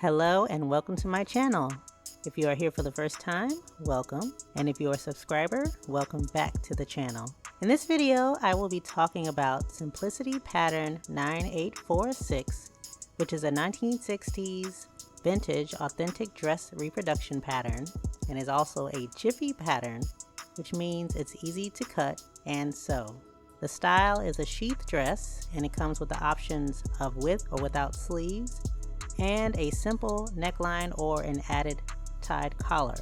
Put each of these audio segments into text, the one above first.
Hello and welcome to my channel. If you are here for the first time, welcome. And if you are a subscriber, welcome back to the channel. In this video, I will be talking about Simplicity Pattern 9846, which is a 1960s vintage authentic dress reproduction pattern and is also a jiffy pattern, which means it's easy to cut and sew. The style is a sheath dress and it comes with the options of with or without sleeves and a simple neckline or an added tied collar.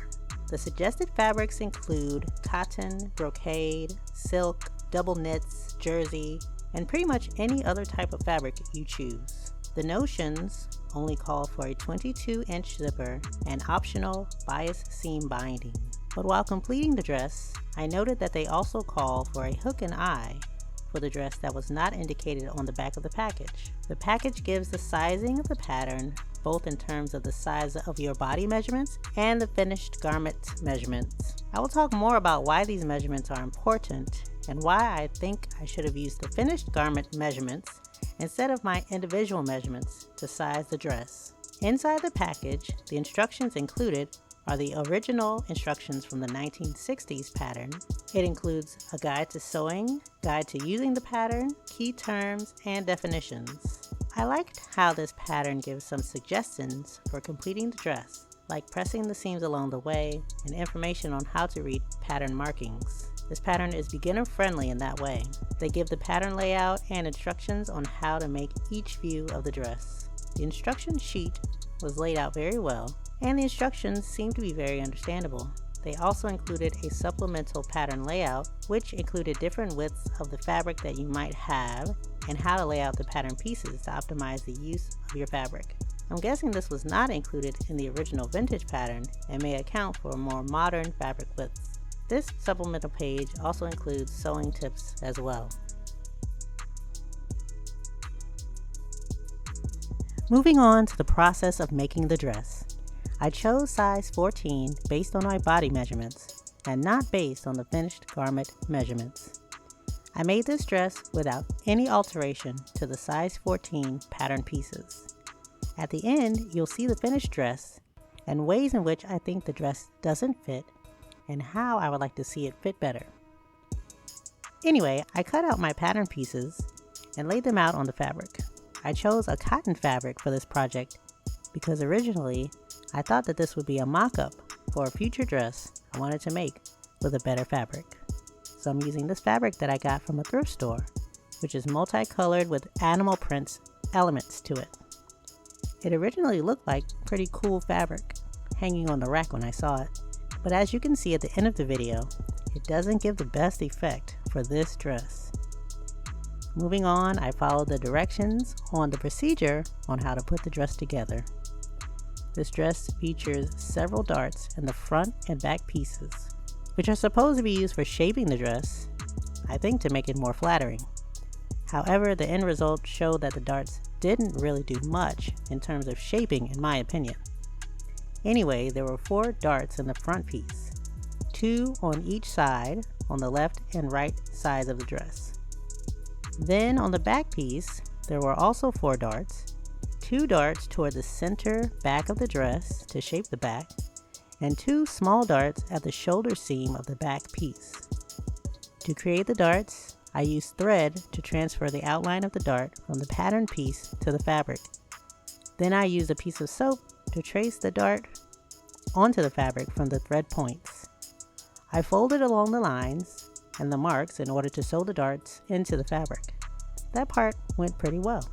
The suggested fabrics include cotton, brocade, silk, double knits, jersey, and pretty much any other type of fabric you choose. The notions only call for a 22-inch zipper and optional bias seam binding. But while completing the dress, I noted that they also call for a hook and eye for the dress that was not indicated on the back of the package. The package gives the sizing of the pattern both in terms of the size of your body measurements and the finished garment measurements. I will talk more about why these measurements are important and why I think I should have used the finished garment measurements instead of my individual measurements to size the dress. Inside the package, the instructions included are the original instructions from the 1960s pattern. It includes a guide to sewing, guide to using the pattern, key terms, and definitions. I liked how this pattern gives some suggestions for completing the dress, like pressing the seams along the way and information on how to read pattern markings. This pattern is beginner friendly in that way. They give the pattern layout and instructions on how to make each view of the dress. The instruction sheet was laid out very well, and the instructions seem to be very understandable. They also included a supplemental pattern layout, which included different widths of the fabric that you might have and how to lay out the pattern pieces to optimize the use of your fabric. I'm guessing this was not included in the original vintage pattern and may account for more modern fabric widths. This supplemental page also includes sewing tips as well. Moving on to the process of making the dress. I chose size 14 based on my body measurements and not based on the finished garment measurements. I made this dress without any alteration to the size 14 pattern pieces. At the end, you'll see the finished dress and ways in which I think the dress doesn't fit and how I would like to see it fit better. Anyway, I cut out my pattern pieces and laid them out on the fabric. I chose a cotton fabric for this project because originally I thought that this would be a mock-up for a future dress I wanted to make with a better fabric. So I'm using this fabric that I got from a thrift store, which is multicolored with animal prints elements to it. It originally looked like pretty cool fabric hanging on the rack when I saw it, but as you can see at the end of the video, it doesn't give the best effect for this dress. Moving on, I followed the directions on the procedure on how to put the dress together. This dress features several darts in the front and back pieces, which are supposed to be used for shaping the dress, I think to make it more flattering. However, the end result showed that the darts didn't really do much in terms of shaping in my opinion. Anyway, there were 4 darts in the front piece, 2 on each side on the left and right sides of the dress. Then on the back piece, there were also 4 darts, 2 darts toward the center back of the dress to shape the back, and 2 small darts at the shoulder seam of the back piece. To create the darts, I used thread to transfer the outline of the dart from the pattern piece to the fabric. Then I used a piece of soap to trace the dart onto the fabric from the thread points. I folded along the lines and the marks in order to sew the darts into the fabric. That part went pretty well.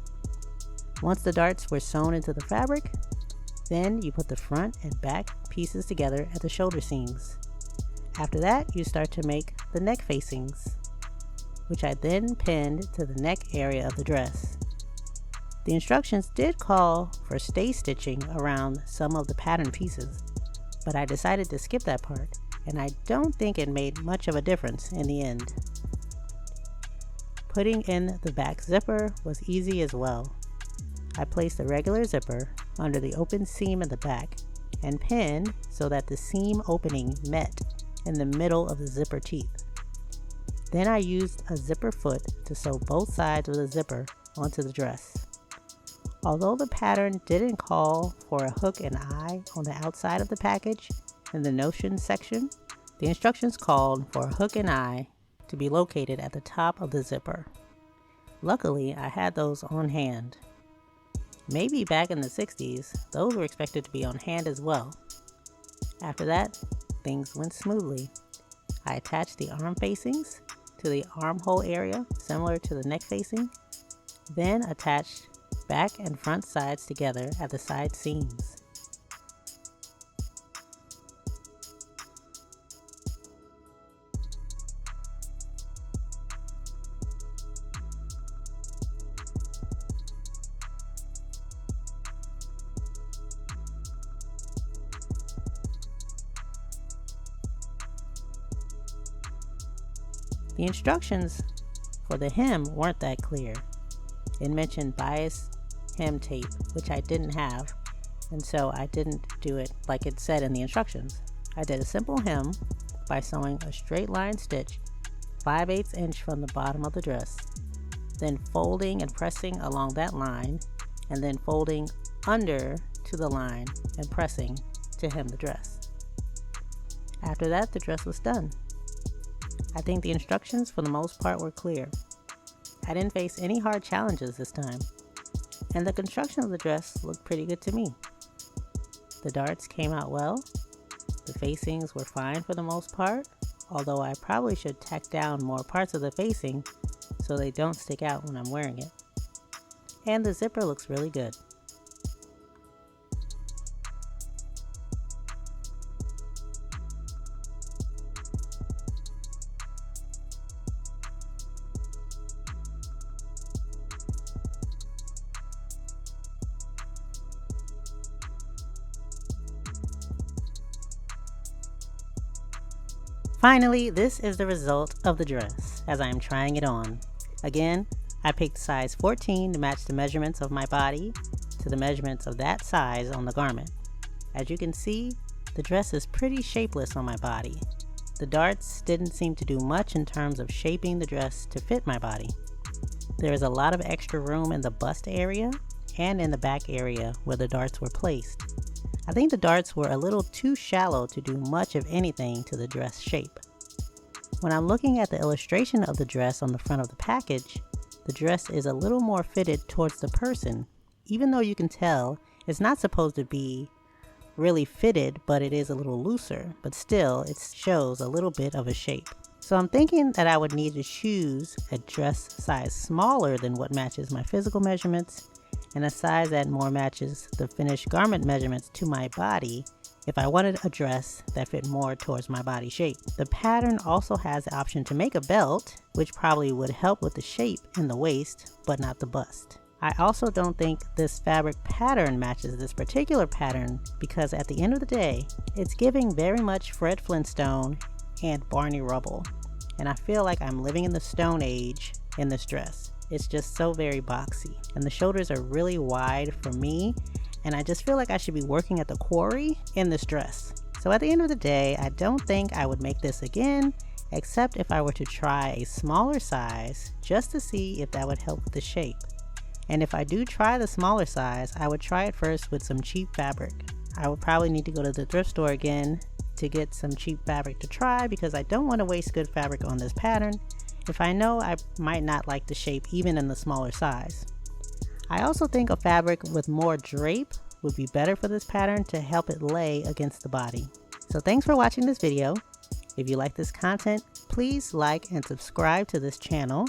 Once the darts were sewn into the fabric, then you put the front and back pieces together at the shoulder seams. After that, you start to make the neck facings, which I then pinned to the neck area of the dress. The instructions did call for stay stitching around some of the pattern pieces, but I decided to skip that part, and I don't think it made much of a difference in the end. Putting in the back zipper was easy as well. I placed a regular zipper under the open seam in the back and pinned so that the seam opening met in the middle of the zipper teeth. Then I used a zipper foot to sew both sides of the zipper onto the dress. Although the pattern didn't call for a hook and eye on the outside of the package in the notions section, the instructions called for a hook and eye to be located at the top of the zipper. Luckily, I had those on hand. Maybe back in the 60s, those were expected to be on hand as well. After that, things went smoothly. I attached the arm facings to the armhole area, similar to the neck facing, then attached back and front sides together at the side seams. The instructions for the hem weren't that clear. It mentioned bias hem tape, which I didn't have, and so I didn't do it like it said in the instructions. I did a simple hem by sewing a straight line stitch 5/8 inch from the bottom of the dress, then folding and pressing along that line, and then folding under to the line and pressing to hem the dress. After that, the dress was done. I think the instructions for the most part were clear. I didn't face any hard challenges this time, and the construction of the dress looked pretty good to me. The darts came out well, the facings were fine for the most part, although I probably should tack down more parts of the facing so they don't stick out when I'm wearing it. And the zipper looks really good. Finally, this is the result of the dress as I am trying it on. Again, I picked size 14 to match the measurements of my body to the measurements of that size on the garment. As you can see, the dress is pretty shapeless on my body. The darts didn't seem to do much in terms of shaping the dress to fit my body. There is a lot of extra room in the bust area and in the back area where the darts were placed. I think the darts were a little too shallow to do much of anything to the dress shape. When I'm looking at the illustration of the dress on the front of the package, the dress is a little more fitted towards the person, even though you can tell it's not supposed to be really fitted, but it is a little looser, but still it shows a little bit of a shape. So I'm thinking that I would need to choose a dress size smaller than what matches my physical measurements, and a size that more matches the finished garment measurements to my body if I wanted a dress that fit more towards my body shape. The pattern also has the option to make a belt, which probably would help with the shape in the waist, but not the bust. I also don't think this fabric pattern matches this particular pattern because at the end of the day, it's giving very much Fred Flintstone and Barney Rubble, and I feel like I'm living in the Stone Age in this dress. It's just so very boxy, and the shoulders are really wide for me, and I just feel like I should be working at the quarry in this dress. So at the end of the day, I don't think I would make this again, except if I were to try a smaller size just to see if that would help with the shape. And if I do try the smaller size, I would try it first with some cheap fabric. I would probably need to go to the thrift store again to get some cheap fabric to try because I don't want to waste good fabric on this pattern if I know I might not like the shape even in the smaller size. I also think a fabric with more drape would be better for this pattern to help it lay against the body. So thanks for watching this video. If you like this content, please like and subscribe to this channel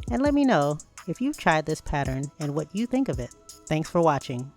and let me know if you've tried this pattern and what you think of it. Thanks for watching.